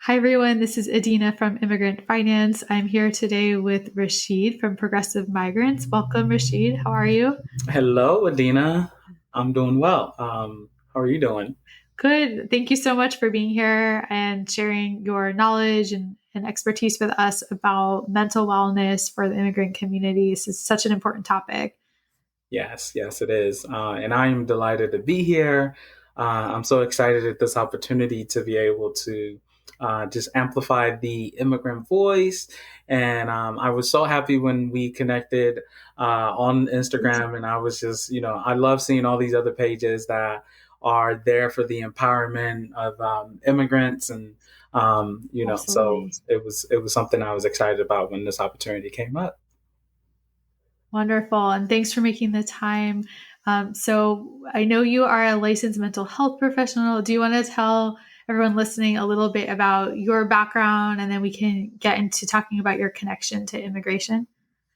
Hi, everyone. This is Adina from Immigrant Finance. I'm here today with Rasheed from Progressive Migrants. Welcome, Rasheed. How are you? Hello, Adina. I'm doing well. How are you doing? Good. Thank you so much for being here and sharing your knowledge and expertise with us about mental wellness for the immigrant community. This is such an important topic. Yes, it is. And I am delighted to be here. I'm so excited at this opportunity to be able to just amplify the immigrant voice. And I was so happy when we connected on Instagram. And I was just, I love seeing all these other pages that are there for the empowerment of immigrants. And, so Absolutely. it was something I was excited about when this opportunity came up. Wonderful. And thanks for making the time. So I know you are a licensed mental health professional. Do you want to tell everyone listening a little bit about your background and then we can get into talking about your connection to immigration?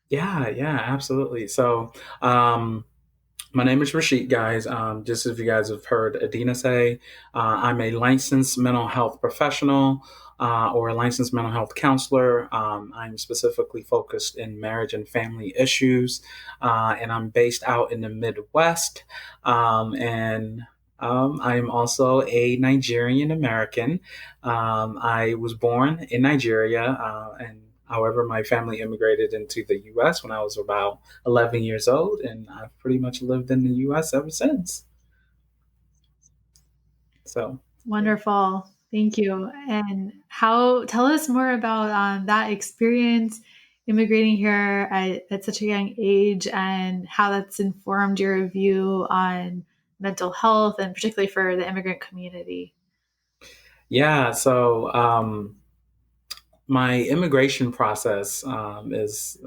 Yeah, absolutely. So, my name is Rasheed, guys. Just as you guys have heard Adina say, I'm a licensed mental health professional or a licensed mental health counselor. I'm specifically focused in marriage and family issues, and I'm based out in the Midwest. And I'm also a Nigerian American. I was born in Nigeria, and however, my family immigrated into the U.S. when I was about 11 years old, and I've pretty much lived in the U.S. ever since. So, yeah. Wonderful. Thank you. And tell us more about that experience immigrating here at such a young age and how that's informed your view on mental health and particularly for the immigrant community. Yeah, so my immigration process is,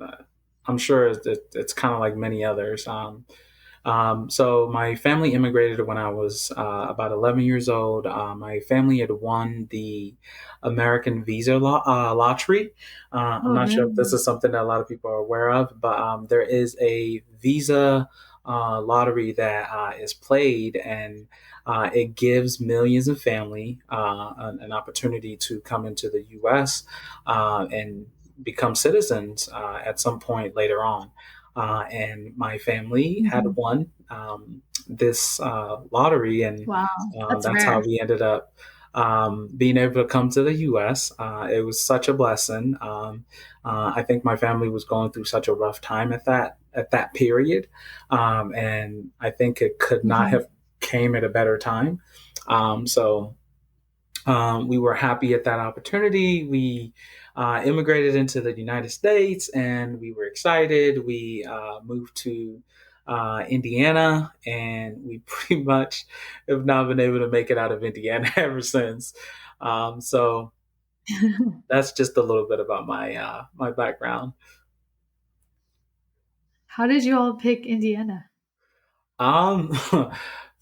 I'm sure it's kind of like many others. So my family immigrated when I was about 11 years old. My family had won the American visa lottery. I'm Oh, not sure if this really? is something that a lot of people are aware of, but there is a visa lottery that is played, and it gives millions of family an opportunity to come into the U.S. And become citizens at some point later on. And my family had Mhm. won this lottery, and Wow, that's that's how rare. we ended up being able to come to the U.S. It was such a blessing. I think my family was going through such a rough time at that period, and I think it could not Mhm. have came at a better time. So we were happy at that opportunity. We immigrated into the United States, and we were excited. We moved to Indiana, and we pretty much have not been able to make it out of Indiana ever since. So that's just a little bit about my background. How did you all pick Indiana? Um,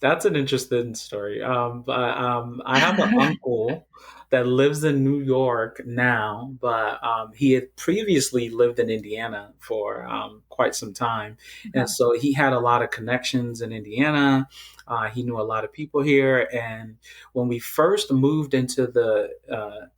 that's an interesting story. But I have an uncle that lives in New York now, but he had previously lived in Indiana for quite some time, and Okay. so he had a lot of connections in Indiana. He knew a lot of people here, and when we first moved into the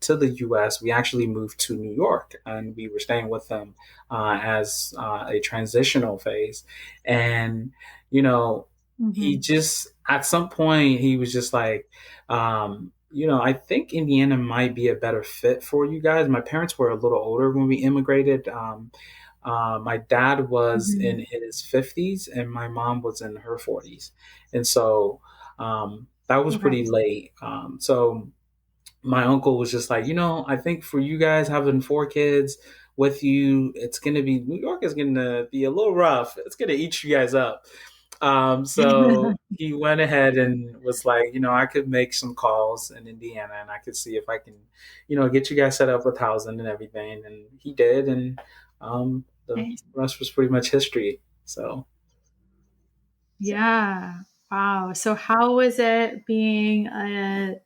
to the U.S., we actually moved to New York, and we were staying with them as a transitional phase, and he Mhm. just at some point he was just like, I think Indiana might be a better fit for you guys. My parents were a little older when we immigrated. My dad was Mhm. in his 50s and my mom was in her 40s. And so that was Okay. pretty late. So my uncle was just like, I think for you guys having four kids with you, it's going to be, New York is going to be a little rough. It's going to eat you guys up. So he went ahead and was like, I could make some calls in Indiana and I could see if I can, get you guys set up with housing and everything. And he did. And the Nice. rest was pretty much history. So, Yeah. Wow. So how was it being a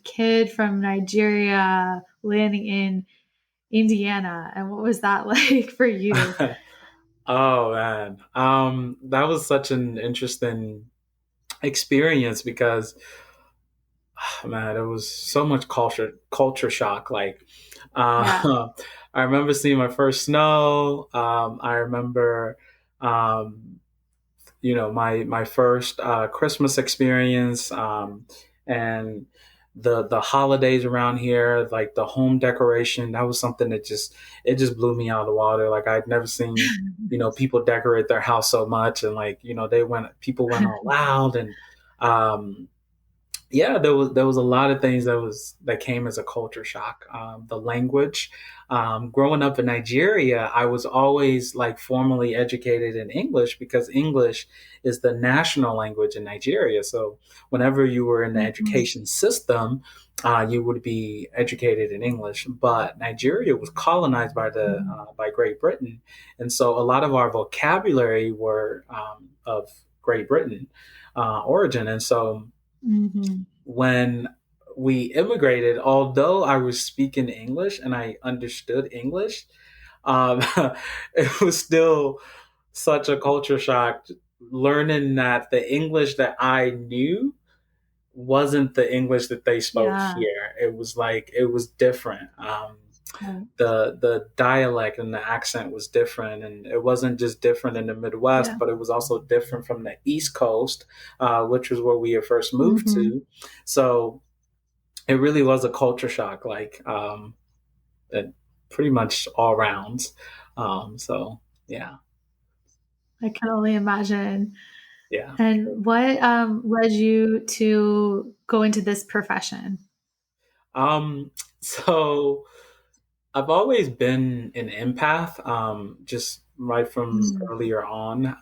kid from Nigeria landing in Indiana? And what was that like for you? oh man, that was such an interesting experience because Man, there was so much culture shock. Like, Yeah. I remember seeing my first snow. I remember, um, my first Christmas experience, and the holidays around here, like the home decoration. That was something that just blew me out of the water. Like I'd never seen people decorate their house so much, and like people went all loud, and um, yeah, there was a lot of things that came as a culture shock. The language, growing up in Nigeria, I was always like formally educated in English because English is the national language in Nigeria. So whenever you were in the Mhm. education system, you would be educated in English. But Nigeria was colonized by Great Britain, and so a lot of our vocabulary were of Great Britain origin, and so Mhm. when we immigrated, although I was speaking English and I understood English, um, it was still such a culture shock learning that the English that I knew wasn't the English that they spoke Yeah. here. It was different. Right. The dialect and the accent was different, and it wasn't just different in the Midwest, Yeah. but it was also different from the East Coast, which was where we had first moved Mhm. to. So it really was a culture shock, like it, pretty much all rounds. So yeah, I can only imagine. yeah. And what led you to go into this profession? Um, so I've always been an empath, just right from Mm. earlier on.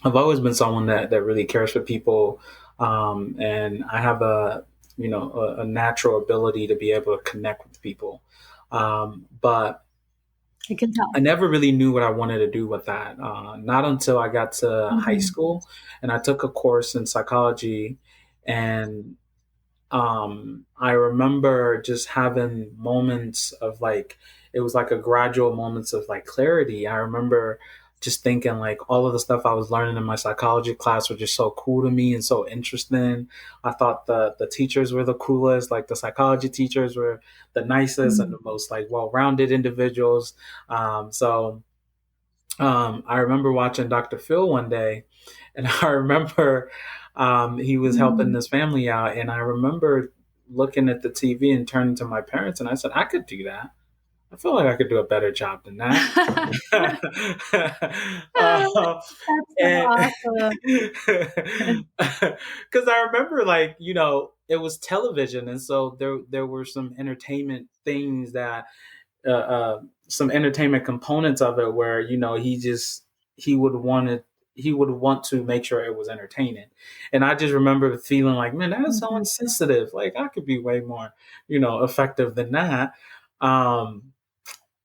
I've always been someone that really cares for people, and I have a natural ability to be able to connect with people. But I can I tell. never really knew what I wanted to do with that. Not until I got to high Mhm. school and I took a course in psychology. And I remember just having moments of like, it was like a gradual moments of like clarity. I remember just thinking like all of the stuff I was learning in my psychology class were just so cool to me and so interesting. I thought the teachers were the coolest, like the psychology teachers were the nicest and Mm. the most like well-rounded individuals. So I remember watching Dr. Phil one day, and I remember he was helping Mhm. this family out, and I remember looking at the TV and turning to my parents, and I said, "I could do that. I feel like I could do a better job than that." uh, That's so and awesome. because I remember, like it was television, and so there were some entertainment things that some entertainment components of it where he would want it he would want to make sure it was entertaining. And I just remember feeling like, man, that is so Mhm. insensitive. Like I could be way more effective than that. Um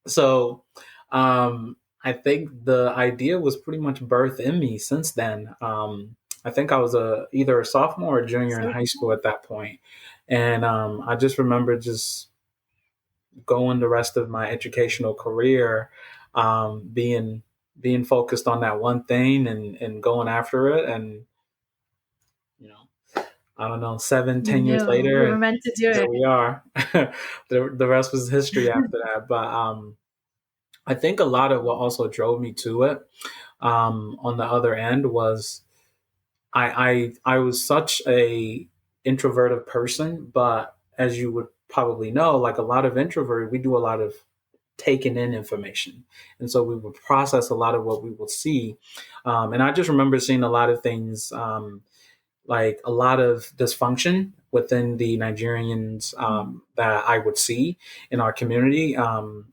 so um I think the idea was pretty much birthed in me since then. I think I was either a sophomore or junior in So high school at that point. And I just remember just going the rest of my educational career, being focused on that one thing and going after it. And you know, I don't know, seven, you 10 years knew you later, were and meant to do here it. we are. The rest was history after that. But I think a lot of what also drove me to it, on the other end, was I was such a introverted person, but as you would probably know, like a lot of introvert, we do a lot of taking in information. And so we would process a lot of what we would see. And I just remember seeing a lot of things, like a lot of dysfunction within the Nigerians, Mm. that I would see in our community.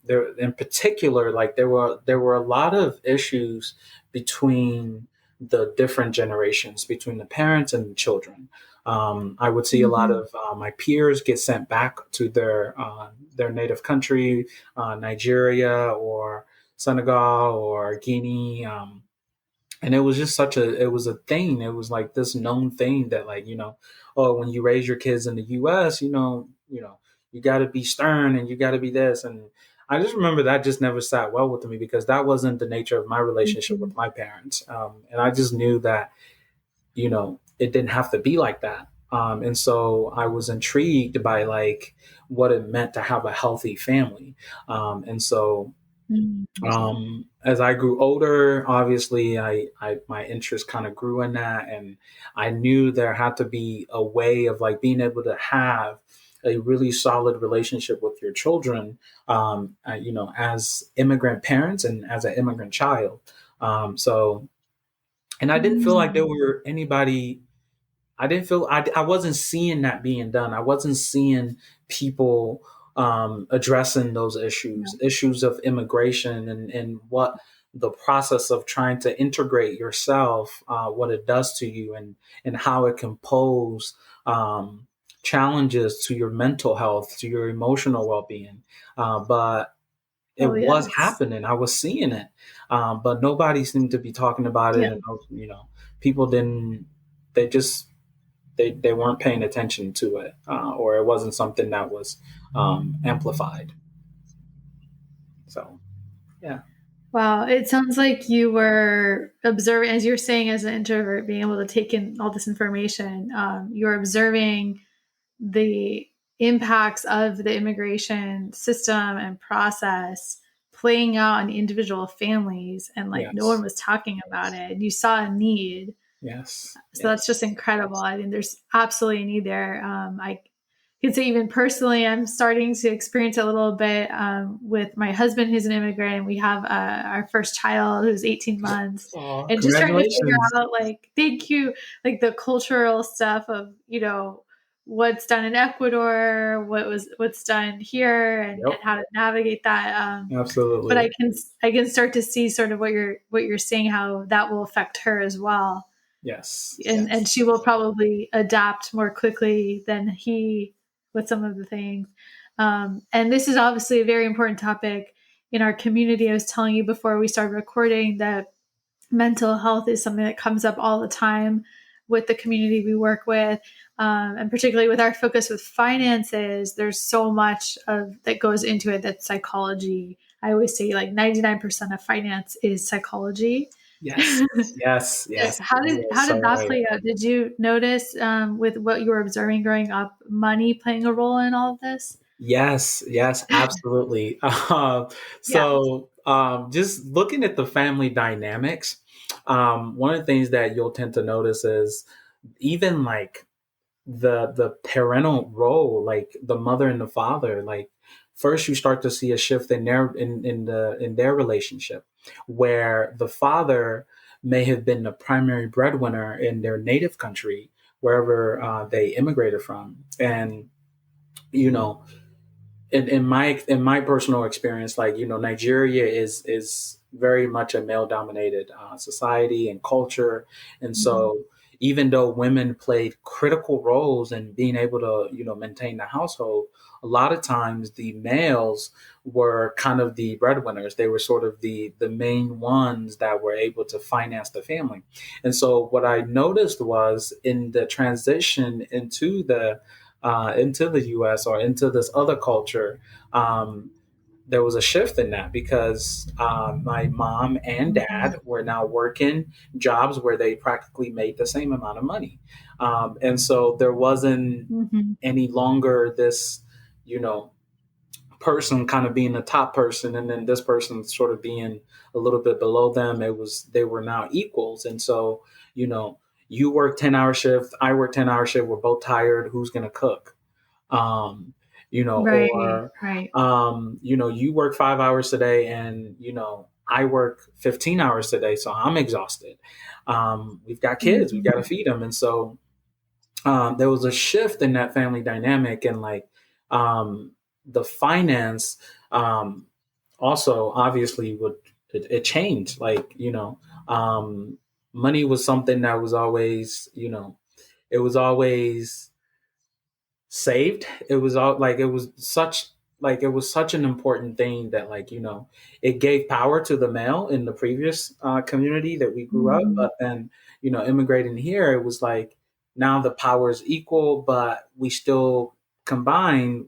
There, in particular, like there were a lot of issues between the different generations, between the parents and the children. I would see a lot Mhm. of my peers get sent back to their native country, Nigeria or Senegal or Guinea. And it was just it was a thing. It was like this known thing that, like, oh, when you raise your kids in the US, you got to be stern and you got to be this. And I just remember that just never sat well with me because that wasn't the nature of my relationship Mhm. with my parents. And I just knew that it didn't have to be like that. And so I was intrigued by like what it meant to have a healthy family. And so Mm. as I grew older, obviously, I my interest kind of grew in that, and I knew there had to be a way of like being able to have a really solid relationship with your children, as immigrant parents and as an immigrant child. So, and I didn't feel like there Mm. were anybody I didn't feel I wasn't seeing that being done. I wasn't seeing people addressing those Yeah. issues of immigration and what the process of trying to integrate yourself, what it does to you, and how it can pose challenges to your mental health, to your emotional well being. But it Oh, was yes. happening. I was seeing it, but nobody seemed to be talking about it, Yeah. and people didn't. They just they weren't paying attention to it, or it wasn't something that was amplified. So yeah, Wow. It sounds like you were observing, as you're saying, as an introvert, being able to take in all this information. You're observing the impacts of the immigration system and process playing out on individual families, and like no one yes, was talking about it. And you saw a need. yes, So that's just yes, incredible. I mean, there's absolutely a need there. I can say even personally, I'm starting to experience it a little bit with my husband, who's an immigrant, and we have our first child who's 18 months, oh, and just trying to figure congratulations. out, like, thank you, like the cultural stuff of, what's done in Ecuador, what's done here, and Yep, how to navigate that. But absolutely. I can start to see sort of what you're saying, how that will affect her as well, Yes, and yes, she will probably adapt more quickly than he with some of the things. And this is obviously a very important topic in our community. I was telling you before we started recording that mental health is something that comes up all the time with the community we work with, and particularly with our focus with finances. There's so much of that goes into it that's psychology. I always say like 99% of finance is psychology. yes, yes, yes. You're How did so that right. play out? Did you notice with what you were observing growing up, money playing a role in all of this? Yes, yes, absolutely. Yeah. Just looking at the family dynamics, one of the things that you'll tend to notice is even like the parental role, like the mother and the father, like first you start to see a shift in their relationship, where the father may have been the primary breadwinner in their native country, wherever they immigrated from, and you know in my personal experience, like Nigeria is very much a male dominated society and culture, and Mhm. so even though women played critical roles in being able to maintain the household, a lot of times the males were kind of the breadwinners. They were sort of the main ones that were able to finance the family. And so what I noticed was in the transition into the US or into this other culture, um, there was a shift in that because my mom and Mhm. dad were now working jobs where they practically made the same amount of money. And so there wasn't Mhm. any longer this, you know, person kind of being the top person and then this person sort of being a little bit below them. They were now equals. And so, you know, you work 10-hour shift, I work 10-hour shift, we're both tired, who's going to cook? um, Right. or Right. you work 5 hours today, and I work 15 hours today, so I'm exhausted. We've got kids, we've got to Mhm. feed them, and so there was a shift in that family dynamic, and like the finance also obviously would it changed. Like money was something that was always it was always saved. It was all like it was such an important thing that it gave power to the male in the previous community that we grew up. Mhm. But then immigrating here, it was like now the power is equal, but we still combine.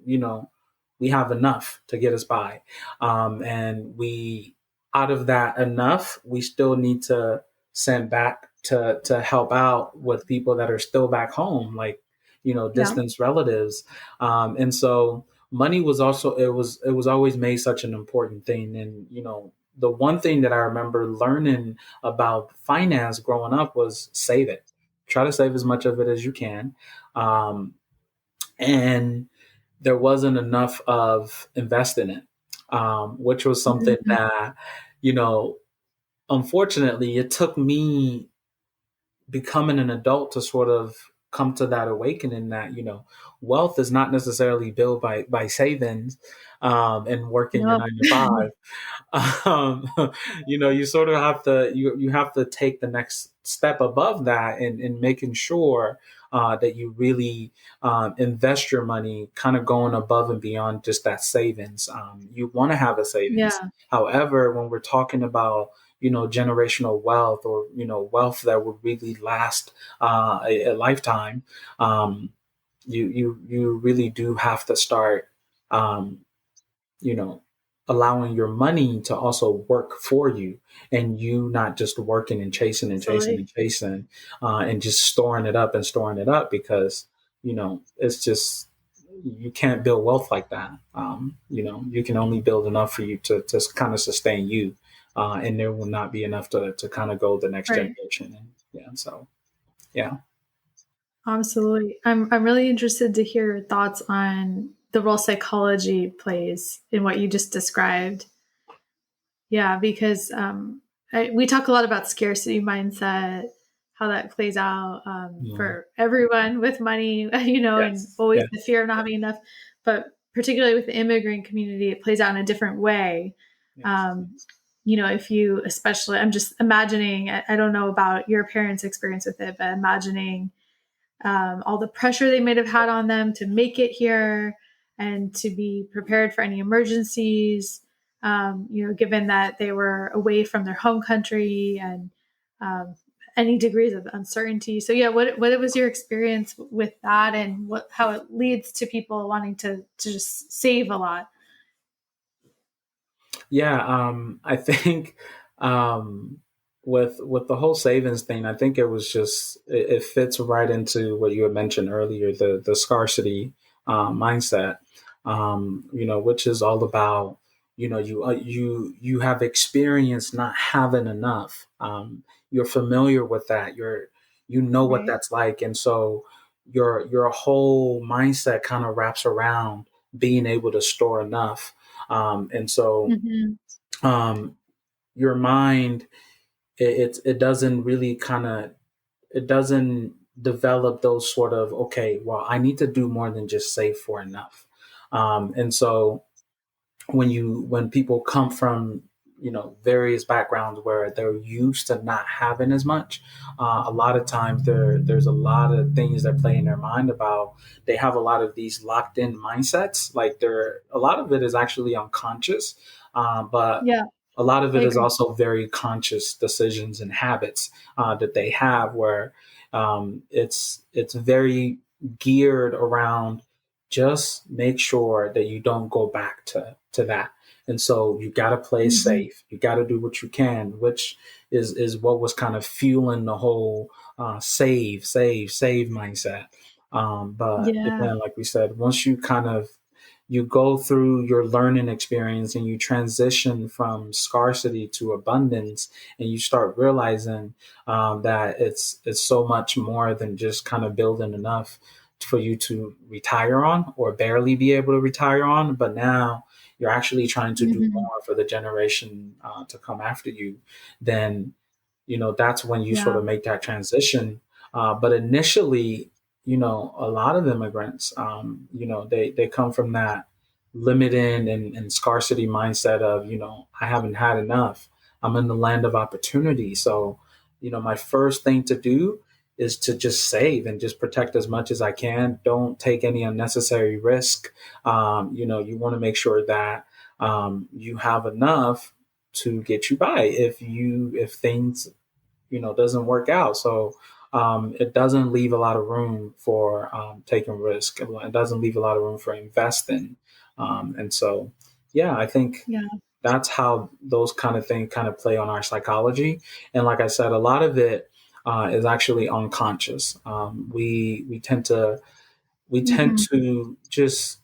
We have enough to get us by, and we out of that enough, we still need to send back to help out with people that are still back home, like Yeah. distant relatives. And so money was also, it was always made such an important thing. And, the one thing that I remember learning about finance growing up was save it. Try to save as much of it as you can. Um, and there wasn't enough of invest in it, which was something Mhm. that, you know, unfortunately, it took me becoming an adult to sort of come to that awakening that, wealth is not necessarily built by savings, and working your No. 9 to 5. um, you sort of have to, you have to take the next step above that, and making sure that you really invest your money, kind of going above and beyond just that savings. You want to have a savings. Yeah. However, when we're talking about generational wealth, or wealth that would really last a lifetime, you really do have to start um, you know, allowing your money to also work for you, and you not just working and chasing and chasing Absolutely. and chasing, and just storing it up and storing it up, because, it's just, you can't build wealth like that. You can only build enough for you to kind of sustain you. And there will not be enough to kind of go the next Right. generation. And yeah, so yeah. Absolutely. I'm really interested to hear your thoughts on the role psychology plays in what you just described. Yeah, because we talk a lot about scarcity mindset, how that plays out Yeah. for everyone with money, and Yes. always the Yes. fear of not having enough. But particularly with the immigrant community, it plays out in a different way. Yes. Um, if you, especially, I'm just imagining, I don't know about your parents' experience with it, but imagining all the pressure they might have had on them to make it here and to be prepared for any emergencies, given that they were away from their home country and um, any degrees of uncertainty. So, yeah, what was your experience with that, and how it leads to people wanting to just save a lot? Yeah, I think um, with the whole savings thing, I think it was just, it fits right into what you had mentioned earlier, the scarcity mindset, which is all about, you have experienced not having enough. You're familiar with that. You know what Right. that's like, and so your whole mindset kind of wraps around being able to store enough. And so Hmm. um, your mind, it doesn't really kind of, it doesn't develop those sort of, okay, well, I need to do more than just save for enough. And so when people come from various backgrounds where they're used to not having as much, a lot of times there's a lot of things that play in their mind about, they have a lot of these locked in mindsets, like they're, a lot of it is actually unconscious, but Yeah, a lot of I it is agree. also very conscious decisions and habits that they have, where it's very geared around, just make sure that you don't go back to that. And so you got to play Hmm. safe. You got to do what you can, which is what was kind of fueling the whole save mindset. But Yeah. again, like we said, once you kind of, you go through your learning experience and you transition from scarcity to abundance, and you start realizing that it's so much more than just kind of building enough for you to retire on, or barely be able to retire on, but now you're actually trying to do Hmm. more for the generation to come after you. Then that's when you sort Yeah. of make that transition. But initially, a lot of immigrants, they come from that limited and scarcity mindset of, I haven't had enough. I'm in the land of opportunity. So, my first thing to do is to just save and just protect as much as I can. Don't take any unnecessary risk. You want to make sure that you have enough to get you by if things doesn't work out. So it doesn't leave a lot of room for taking risk. It doesn't leave a lot of room for investing. And so, yeah, I think Yeah. that's how those kind of things kind of play on our psychology. And like I said, a lot of it is actually unconscious. We tend to we tend Mhm. to just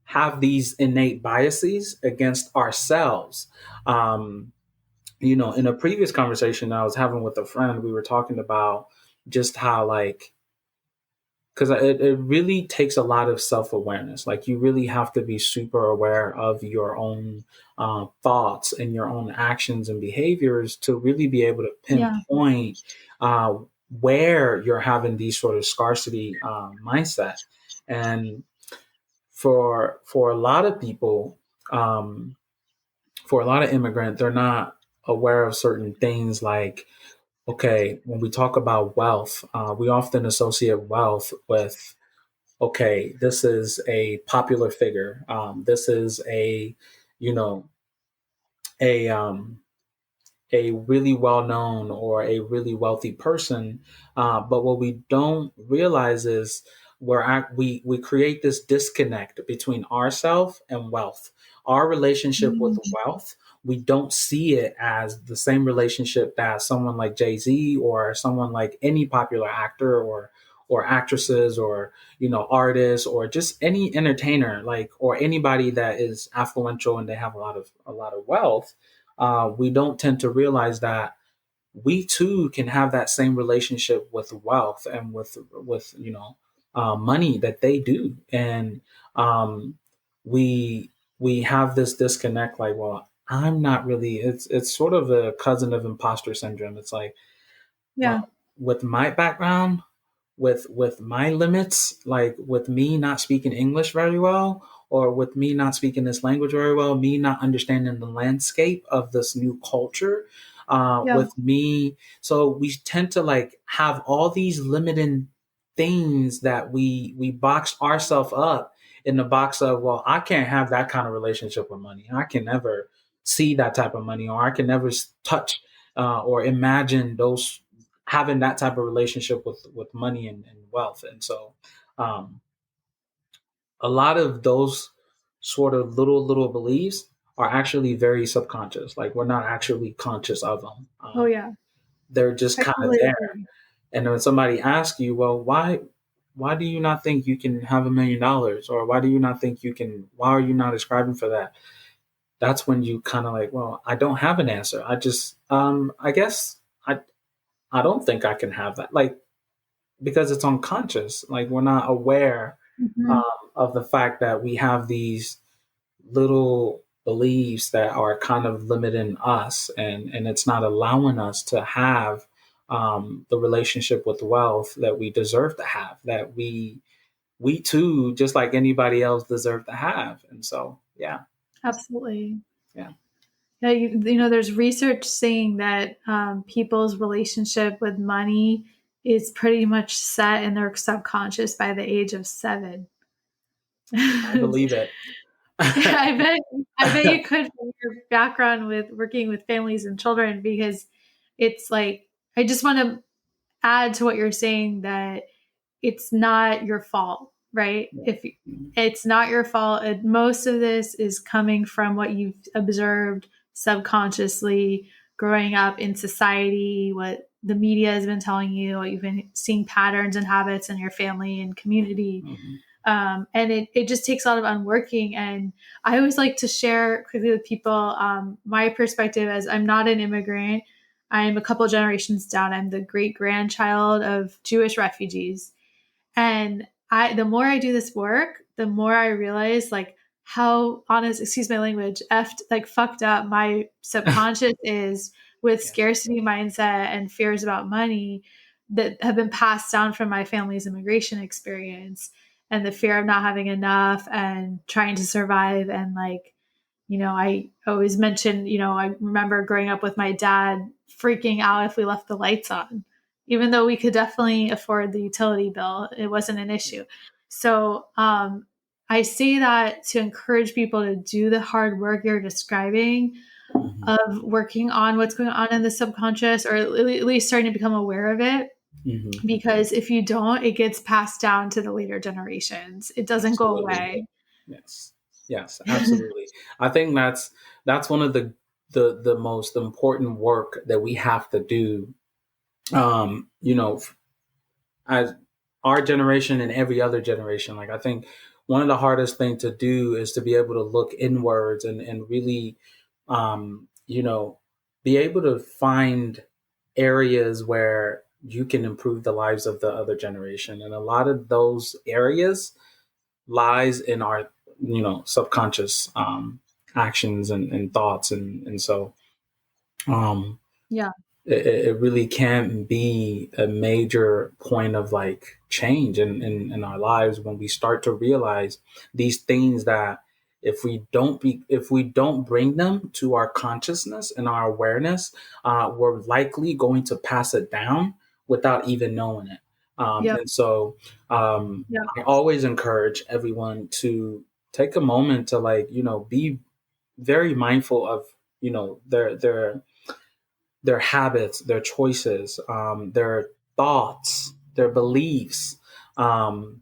have these innate biases against ourselves. Um, in a previous conversation I was having with a friend, we were talking about just how, like, because it really takes a lot of self-awareness. Like, you really have to be super aware of your own thoughts and your own actions and behaviors to really be able to Yeah. pinpoint uh, where you're having these sort of scarcity mindset. And for a lot of people, um, for a lot of immigrants, they're not aware of certain things. Like, okay, when we talk about wealth, we often associate wealth with, okay, this is a popular figure. This is you know, a a really well known or a really wealthy person. But what we don't realize is we create this disconnect between ourself and wealth. Our relationship with Mhm. wealth, we don't see it as the same relationship that someone like Jay-Z or someone like any popular actor or actresses or artists or just any entertainer, like, or anybody that is affluential and they have a lot of wealth. We don't tend to realize that we too can have that same relationship with wealth and with money that they do. And um, we we have this disconnect, like, well, I'm not really. It's sort of a cousin of imposter syndrome. It's like, Yeah. well, with my background, with my limits, like with me not speaking English very well, or with me not speaking this language very well, me not understanding the landscape of this new culture, Yeah. with me. So we tend to, like, have all these limiting things that we box ourselves up in the box of, well, I can't have that kind of relationship with money. I can never see that type of money, or I can never touch or imagine those having that type of relationship with money and wealth. And so um, a lot of those sort of little beliefs are actually very subconscious. Like, we're not actually conscious of them. Oh yeah. They're just I kind of totally there. agree. And when somebody asks you, well, why do you not think you can have $1 million, or why do you not think you can, why are you not ascribing for that? That's when you kind of like, well, I don't have an answer. I just I guess I don't think I can have that. Like, because it's unconscious. Like, we're not aware Mhm. of the fact that we have these little beliefs that are kind of limiting us, and it's not allowing us to have the relationship with wealth that we deserve to have, that we too, just like anybody else, deserve to have. And so, yeah, Absolutely. yeah, Yeah, there's research saying that people's relationship with money is pretty much set in their subconscious by the age of 7. I believe it. I bet I bet you could from your background with working with families and children because it's like I just want to add to what you're saying that it's not your fault, right? Yeah. If it's not your fault, most of this is coming from what you've observed subconsciously growing up in society, what the media has been telling you, what you've been seeing patterns and habits in your family and community. Mhm. And it just takes a lot of unworking. And I always like to share quickly with people my perspective as I'm not an immigrant. I'm a couple generations down. I'm the great grandchild of Jewish refugees. And the more I do this work, the more I realize like how honest, excuse my language, effed, like fucked up my subconscious is with Yeah. scarcity mindset and fears about money that have been passed down from my family's immigration experience and the fear of not having enough and trying to survive. And like, I always mention, I remember growing up with my dad freaking out if we left the lights on, even though we could definitely afford the utility bill. It wasn't an issue. So I say that to encourage people to do the hard work you're describing Mhm. of working on what's going on in the subconscious, or at least starting to become aware of it. Mhm. Because if you don't, it gets passed down to the later generations. It doesn't go Absolutely. away. Yes. Yes, absolutely. I think that's one of the most important work that we have to do. Um, you know, as our generation and every other generation. Like I think one of the hardest thing to do is to be able to look inwards and really, you know, be able to find areas where you can improve the lives of the other generation. And a lot of those areas lies in our, subconscious actions and thoughts. And so, um, Yeah. it really can be a major point of like change in our lives when we start to realize these things that if we don't bring them to our consciousness and our awareness, we're likely going to pass it down without even knowing it. Yep. And so Yep. I always encourage everyone to take a moment to be very mindful of, their habits, their choices, their thoughts, their beliefs. And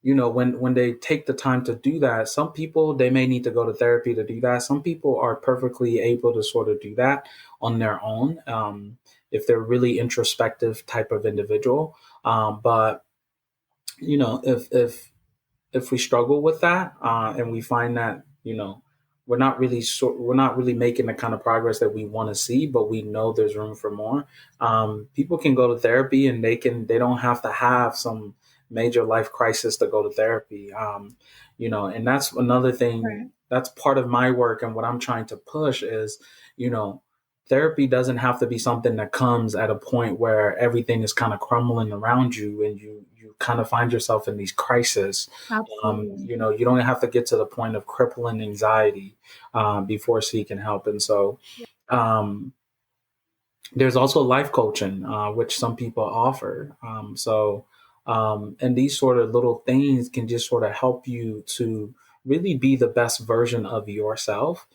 when they take the time to do that, some people, they may need to go to therapy to do that. Some people are perfectly able to sort of do that on their own, if they're really introspective type of individual. But if we struggle with that, and we find that we're not really making the kind of progress that we want to see, but we know there's room for more. People can go to therapy, and they don't have to have some major life crisis to go to therapy. And that's another thing. Right. That's part of my work, and what I'm trying to push is, you know, therapy doesn't have to be something that comes at a point where everything is kind of crumbling around you and you kind of find yourself in these crises. Absolutely. You don't have to get to the point of crippling anxiety before seeking help. And so um, there's also life coaching, which some people offer. And these sort of little things can just sort of help you to really be the best version of yourself,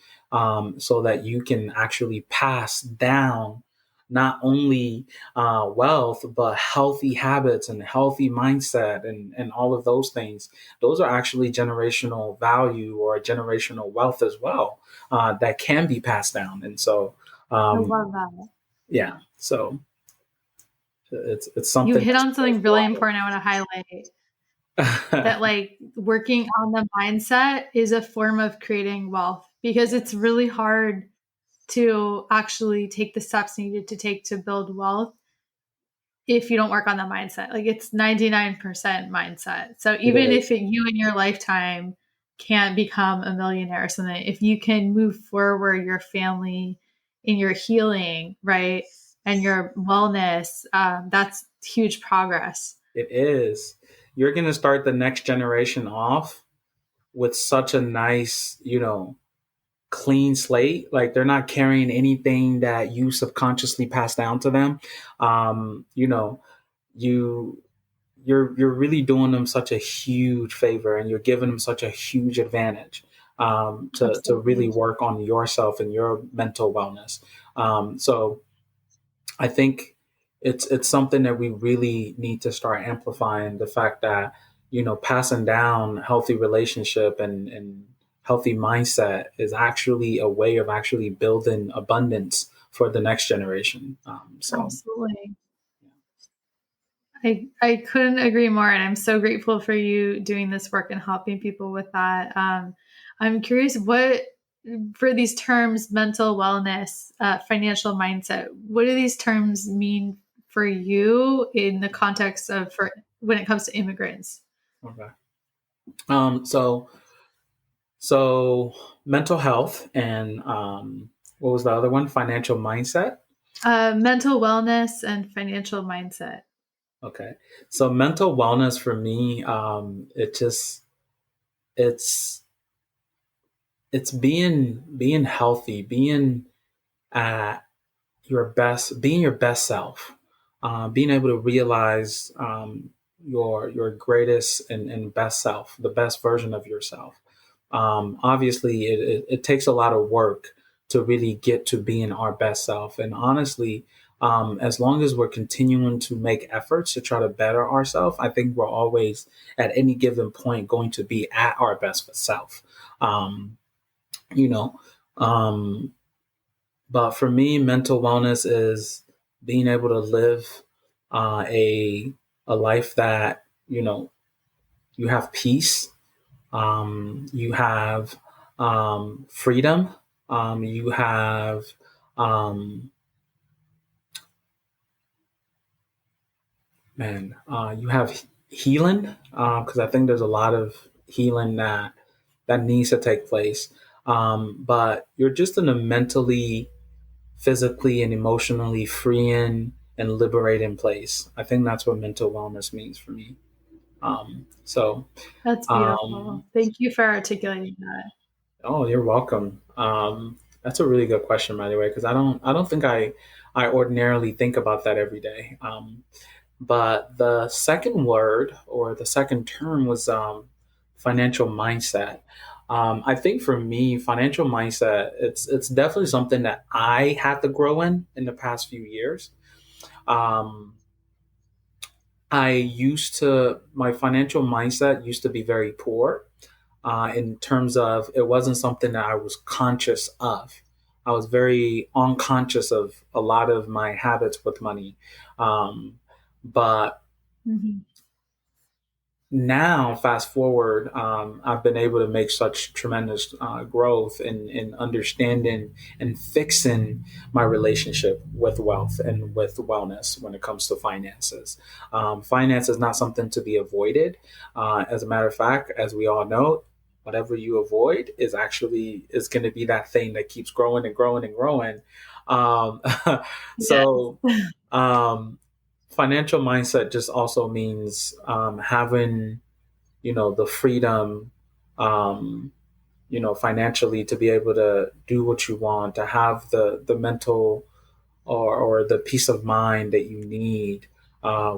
so that you can actually pass down not only wealth, but healthy habits and healthy mindset and all of those things. Those are actually generational value or generational wealth as well, that can be passed down. And so, I um, love that. yeah, so it's You something hit that's on something really important I want to highlight, that worthwhile. like working on the mindset is a form of creating wealth, because it's really hard to actually take the steps needed to take to build wealth if you don't work on the mindset. Like it's 99% mindset. So It even if is. you in your lifetime can't become a millionaire or something, if you can move forward your family in your healing, right, and your wellness, that's huge progress. It is. You're going to start the next generation off with such a nice, clean slate. Like they're not carrying anything that you subconsciously pass down to them. You you're really doing them such a huge favor, and you're giving them such a huge advantage, to really Absolutely. work on yourself and your mental wellness. So I think it's something that we really need to start amplifying, the fact that passing down healthy relationship and healthy mindset is actually a way of actually building abundance for the next generation. So Absolutely. I couldn't agree more. And I'm so grateful for you doing this work and helping people with that. I'm curious, what, for these terms, mental wellness, financial mindset, what do these terms mean for you in the context of, for when it comes to immigrants? okay. So mental health and what was the other one? Financial mindset. Mental wellness and financial mindset. Okay. So mental wellness for me, it's it's being healthy, being at being your best self, being able to realize your greatest and best self, the best version of yourself. Obviously, it takes a lot of work to really get to being our best self, and honestly, as long as we're continuing to make efforts to try to better ourselves, I think we're always at any given point going to be at our best self. Um, you know, um, but for me, mental wellness is being able to live a a life that, you have peace, you have freedom, you have um, you have healing, because I think there's a lot of healing that needs to take place. But you're just in a mentally, physically, and emotionally freeing and liberating place. I think that's what mental wellness means for me. So, That's um, beautiful. Thank you for articulating that. oh, you're welcome. That's a really good question, by the way, because I don't think I ordinarily think about that every day. But the second word or the second term was financial mindset. I think for me, financial mindset, it's definitely something that I had to grow in the past few years. Um, my financial mindset used to be very poor, in terms of it wasn't something that I was conscious of. I was very unconscious of a lot of my habits with money. But Mhm. now, fast forward, I've been able to make such tremendous growth in understanding and fixing my relationship with wealth and with wellness when it comes to finances. Finance is not something to be avoided. As a matter of fact, as we all know, whatever you avoid is going to be that thing that keeps growing and growing and growing. Um, Yes. so um, financial mindset just also means having, the freedom, um, financially to be able to do what you want, to have the mental or the peace of mind that you need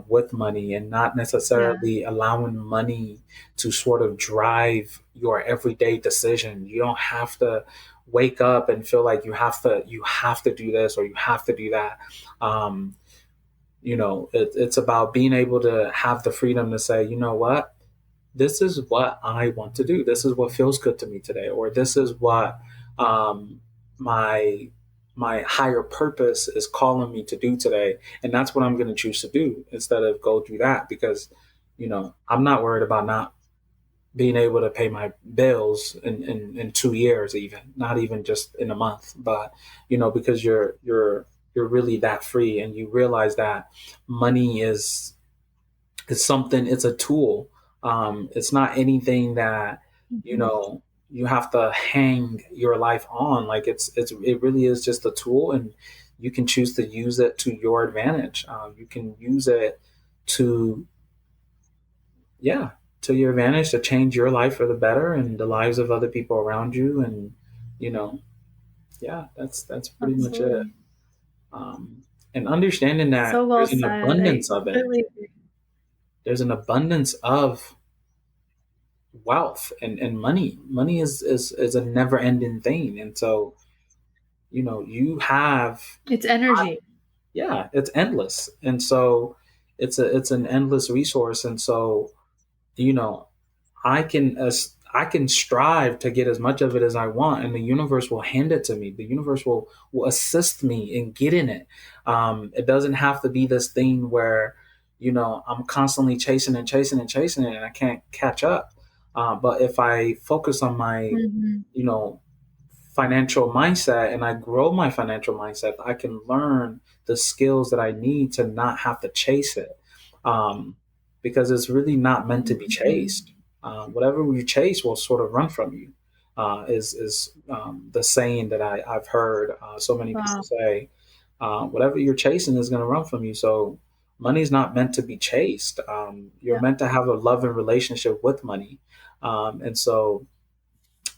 with money, and not Yeah. necessarily allowing money to sort of drive your everyday decision. You don't have to wake up and feel like you have to do this or you have to do that. Um, it's about being able to have the freedom to say, you know what, this is what I want to do. This is what feels good to me today, or this is what um, my my higher purpose is calling me to do today, and that's what I'm going to choose to do instead of go do that, because I'm not worried about not being able to pay my bills in 2 years, even not even just in a month, but because you're really that free, and you realize that money is it's something, it's a tool. It's not anything that you Mhm. know you have to hang your life on. Like it really is just a tool, and you can choose to use it to your advantage. You can use it to yeah to your advantage, to change your life for the better and the lives of other people around you. And you know yeah, that's pretty much it. Absolutely. um, and understanding that So well said. I completely agree. there's an abundance of wealth and money is a never ending thing. And so you have, It's energy. yeah, it's endless. And so it's an endless resource. And so you know I can strive to get as much of it as I want, and the universe will hand it to me. The universe will assist me in getting it. It doesn't have to be this thing where I'm constantly chasing and chasing and chasing it, and I can't catch up. But if I focus on my Mhm. you know financial mindset, and I grow my financial mindset, I can learn the skills that I need to not have to chase it. Um, because it's really not meant to be Mhm. chased. Whatever you chase will sort of run from you. Is the saying that I've heard so many people Wow. say. Whatever you're chasing is going to run from you. So money's not meant to be chased. You're Yeah. meant to have a loving relationship with money. And so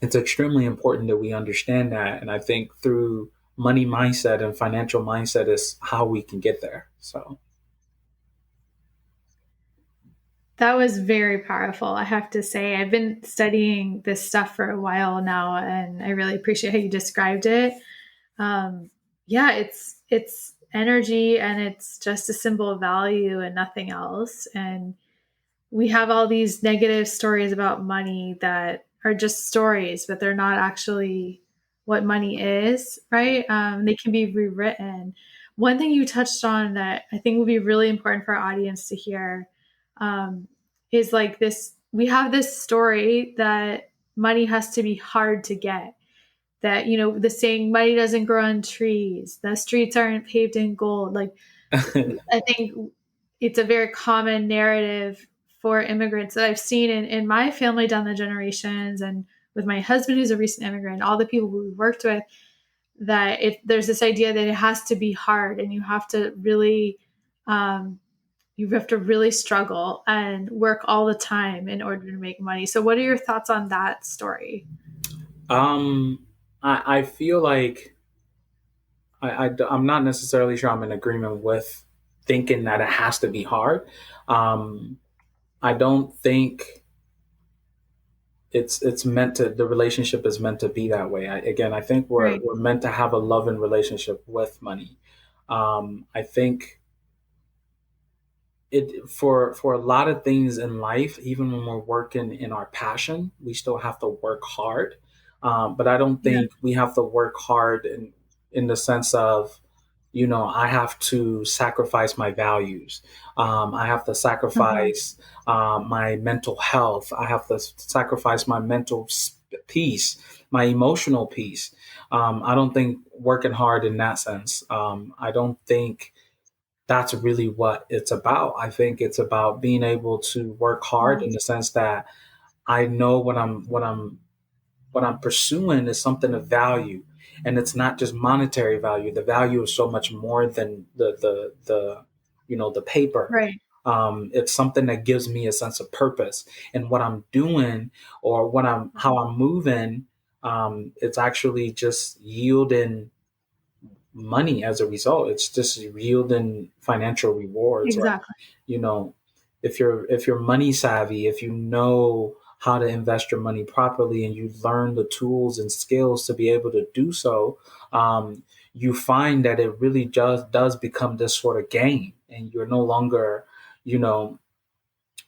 it's extremely important that we understand that. And I think through money mindset and financial mindset is how we can get there. So, That was very powerful. I have to say, I've been studying this stuff for a while now, and I really appreciate how you described it. Um, yeah, it's energy, and it's just a symbol of value and nothing else. And we have all these negative stories about money that are just stories, but they're not actually what money is, right? They can be rewritten. One thing you touched on that I think would be really important for our audience to hear um, is like this. We have this story that money has to be hard to get. That, the saying, money doesn't grow on trees, the streets aren't paved in gold. Like, I think it's a very common narrative for immigrants that I've seen in my family down the generations, and with my husband, who's a recent immigrant, all the people we worked with, that there's this idea that it has to be hard and you have to really, struggle and work all the time in order to make money. So what are your thoughts on that story? I feel like I'm not necessarily sure I'm in agreement with thinking that it has to be hard. Um, I don't think it's meant to, the relationship is meant to be that way. I think we're Right. we're meant to have a loving relationship with money. I think it for a lot of things in life, even when we're working in our passion, we still have to work hard. But I don't Yeah. think we have to work hard in the sense of, I have to sacrifice my values. I have to Uh-huh. sacrifice my mental health. I have to sacrifice my mental peace, my emotional peace. I don't think working hard in that sense. I don't think that's really what it's about. I think it's about being able to work hard Yeah. in the sense that I know what I'm pursuing is something of value, and it's not just monetary value. The value is so much more than the paper. Right. It's something that gives me a sense of purpose in what I'm doing, or how I'm moving. It's actually just yielding money as a result. It's just yielding financial rewards. Like, Exactly. you know, if you're money savvy, if you know how to invest your money properly, and you learn the tools and skills to be able to do so, you find that it really just does become this sort of game, and you're no longer, you know,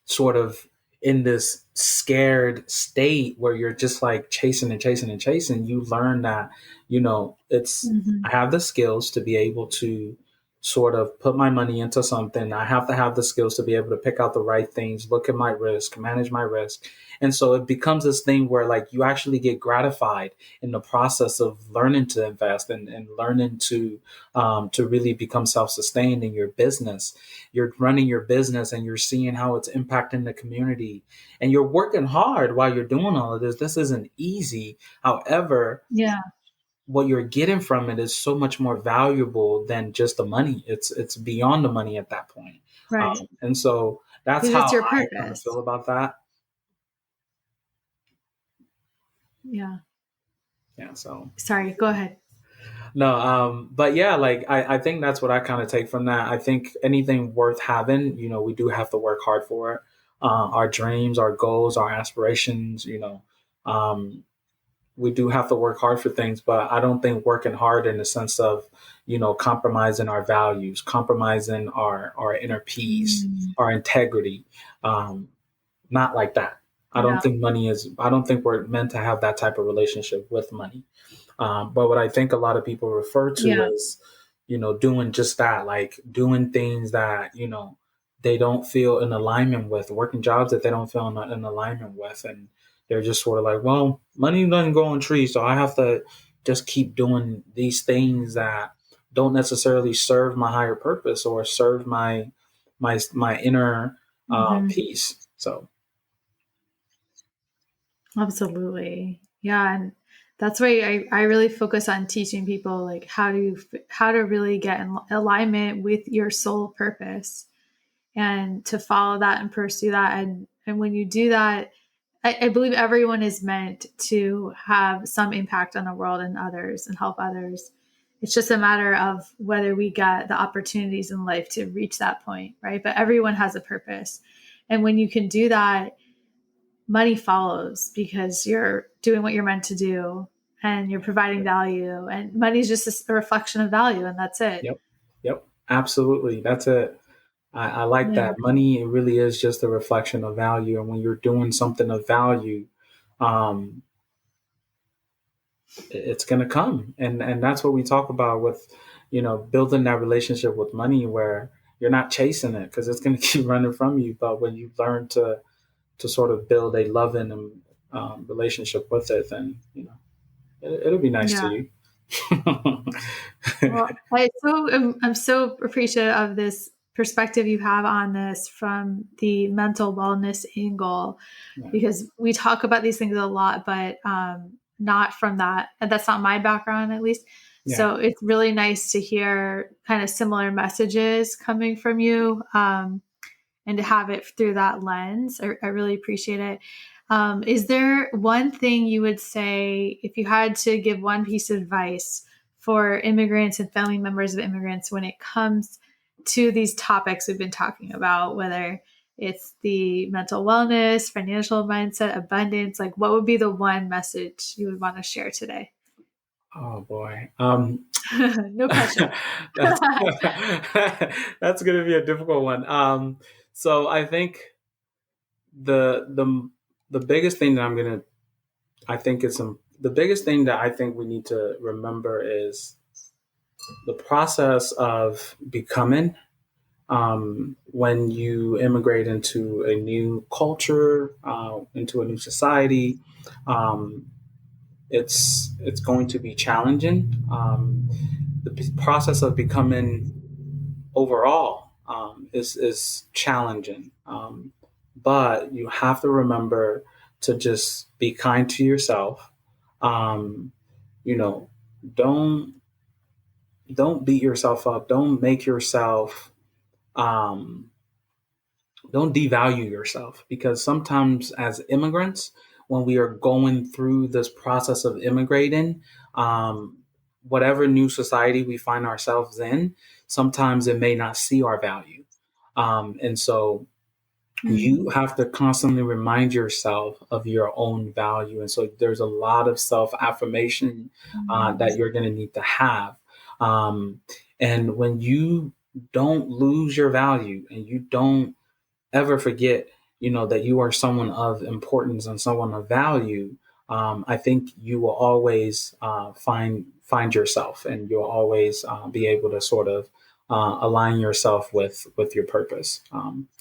sort of in this scared state where you're just like chasing and chasing and chasing. You learn that, I Hmm. have the skills to be able to sort of put my money into something. I have to have the skills to be able to pick out the right things, look at my risk, manage my risk. And so it becomes this thing where, like, you actually get gratified in the process of learning to invest, and learning to really become self-sustained in your business. You're running your business and you're seeing how it's impacting the community, and you're working hard while you're doing all of this. This isn't easy. However, Yeah. what you're getting from it is so much more valuable than just the money. It's beyond the money at that point. Right. And so that's Because how it's your I kind of feel purpose. about that. Yeah. Yeah. So Sorry, go ahead. no, but yeah, like I think that's what I kind of take from that. I think anything worth having, we do have to work hard for it. Our dreams, our goals, our aspirations, um, we do have to work hard for things, but I don't think working hard in the sense of, compromising our values, compromising our inner peace, Mm. our integrity. Um, Not like that. Yeah. I don't think we're meant to have that type of relationship with money. But what I think a lot of people refer to Yeah. is, doing just that, like doing things that, they don't feel in alignment with, working jobs that they don't feel in alignment with. And they're just sort of like, well, money doesn't grow on trees. So I have to just keep doing these things that don't necessarily serve my higher purpose or serve my inner Hmm. peace. So, Absolutely. Yeah. And that's why I really focus on teaching people like how to really get in alignment with your soul purpose, and to follow that and pursue that. And when you do that, I believe everyone is meant to have some impact on the world and others and help others. It's just a matter of whether we get the opportunities in life to reach that point, right? But everyone has a purpose. And when you can do that, money follows because you're doing what you're meant to do and you're providing value. And money is just a reflection of value, and that's it. yep, yep, absolutely. That's it. I like Yeah. that. Money, it really is just a reflection of value. And when you're doing something of value, um, it's going to come. And that's what we talk about with, building that relationship with money, where, you're not chasing it because it's going to keep running from you. But when you learn to sort of build a loving relationship with it, then it'll be nice to Yeah. you. Well, I'm so appreciative of this perspective you have on this from the mental wellness angle, Yeah. because we talk about these things a lot, but not from that. That's not my background, at least. Yeah. So it's really nice to hear kind of similar messages coming from you, and to have it through that lens. I really appreciate it. Is there one thing you would say if you had to give one piece of advice for immigrants and family members of immigrants when it comes to these topics we've been talking about, whether it's the mental wellness, financial mindset, abundance? Like, what would be the one message you would want to share today? Oh boy. No pressure. That's that's going to be a difficult one. So I think the the biggest thing that the biggest thing that I think we need to remember is the process of becoming. When you immigrate into a new culture, into a new society, um, it's going to be challenging. The process of becoming overall is challenging, but you have to remember to just be kind to yourself. Um, you know, don't don't beat yourself up. Don't make yourself um, don't devalue yourself, because sometimes as immigrants, when we are going through this process of immigrating, um, whatever new society we find ourselves in, sometimes it may not see our value. And so you Mm. have to constantly remind yourself of your own value. And so there's a lot of self affirmation that Mm. you're going to need to have. Um, and when you don't lose your value and you don't ever forget, that you are someone of importance and someone of value, I think you will always find yourself, and you'll always be able to sort of align yourself with your purpose.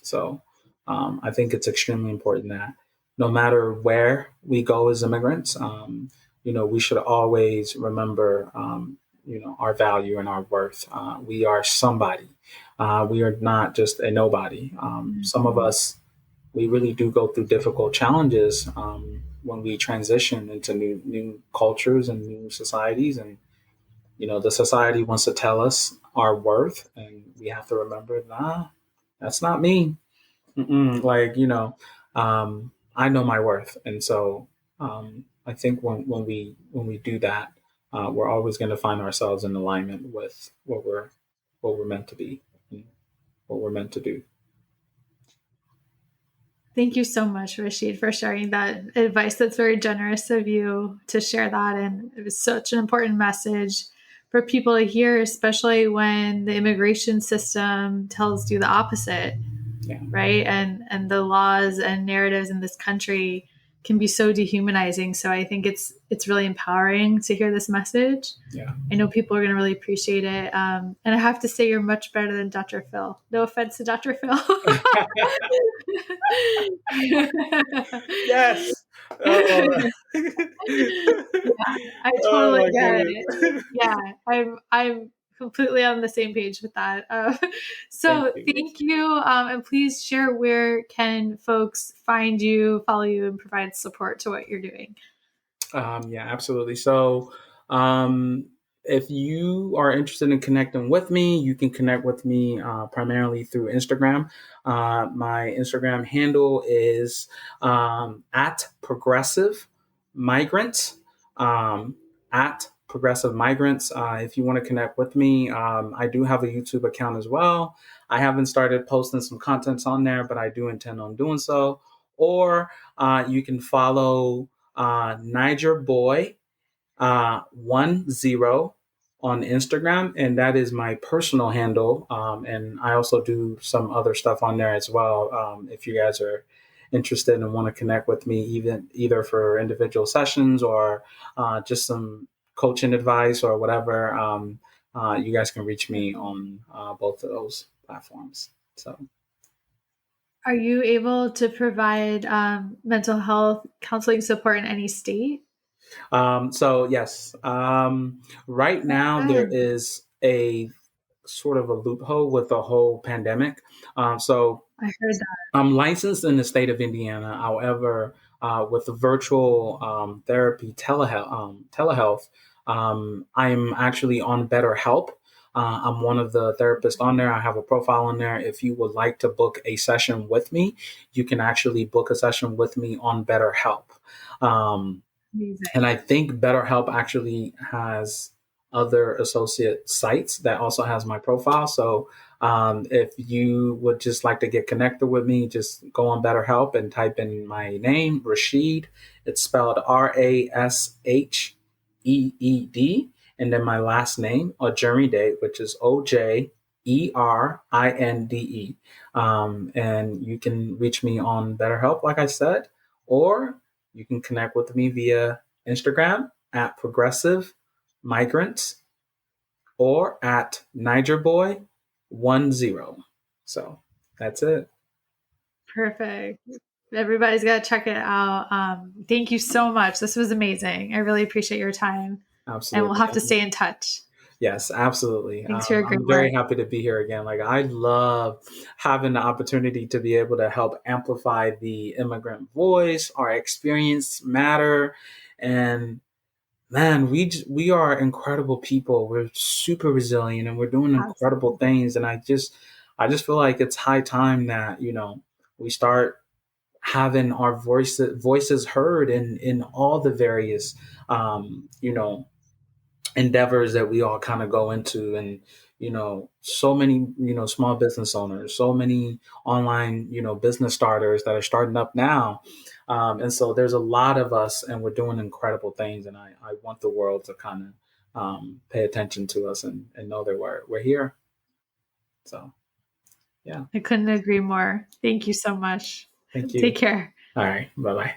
So I think it's extremely important that no matter where we go as immigrants, we should always remember, our value and our worth. We are somebody. We are not just a nobody. Some of Mhm. us, we really do go through difficult challenges when we transition into new cultures and new societies, and the society wants to tell us our worth, and we have to remember, nah, that's not me. Like, I know my worth, and so I think when we do that, we're always going to find ourselves in alignment with what we're meant to be, and what we're meant to do. Thank you so much, Rasheed, for sharing that advice. That's very generous of you to share that. And it was such an important message for people to hear, especially when the immigration system tells you the opposite, Yeah, right? And the laws and narratives in this country can be so dehumanizing. So I think it's really empowering to hear this message. yeah. I know people are going to really appreciate it. And I have to say, you're much better than Dr. Phil. No offense to Dr. Phil. Yes. Oh. Yeah, I Oh totally my get it. goodness. Yeah, I'm completely on the same page with that. Thank So you. thank you, and please share where can folks find you, follow you, and provide support to what you're doing. Yeah, absolutely. So, um, if you are interested in connecting with me, you can connect with me primarily through Instagram. My Instagram handle is at progressive migrants. Um, at progressive migrants. If you want to connect with me, I do have a YouTube account as well. I haven't started posting some contents on there, but I do intend on doing so. Or you can follow Niger Boy 10 on Instagram, and that is my personal handle. And I also do some other stuff on there as well. If you guys are interested and want to connect with me, even either for individual sessions or just some coaching advice or whatever, you guys can reach me on both of those platforms. So, Are you able to provide mental health counseling support in any state? yes, right now there Good. is a sort of a loophole with the whole pandemic. So I heard that. I'm licensed in the state of Indiana. However, with the virtual therapy telehealth, I'm actually on BetterHelp. I'm one of the therapists on there. I have a profile on there. If you would like to book a session with me, you can actually book a session with me on BetterHelp. Um, and Amazing. I think BetterHelp actually has other associate sites that also has my profile. So if you would just like to get connected with me, just go on BetterHelp and type in my name, Rasheed. It's spelled Rasheed, and then my last name, Ojerinde, which is Ojerinde. And you can reach me on BetterHelp, like I said, or you can connect with me via Instagram at Progressive Migrants or at NigerBoy10. So that's it. Perfect. Everybody's got to check it out. Thank you so much. This was amazing. I really appreciate your time, and we'll Absolutely. have to stay in touch. Yes, absolutely. Thanks for your great I'm very work. happy to be here again. Like, I love having the opportunity to be able to help amplify the immigrant voice. Our experience matter, and man, we are incredible people. We're super resilient, and we're doing incredible Absolutely. things. And I just feel like it's high time that we start having our voices heard in all the various endeavors that we all kind of go into. And so many small business owners, so many online business starters that are starting up now. And so there's a lot of us, and we're doing incredible things, and I want the world to kind of pay attention to us, and know that we're here. So yeah. I couldn't agree more. Thank you so much. Thank Take you. care. All right, bye bye.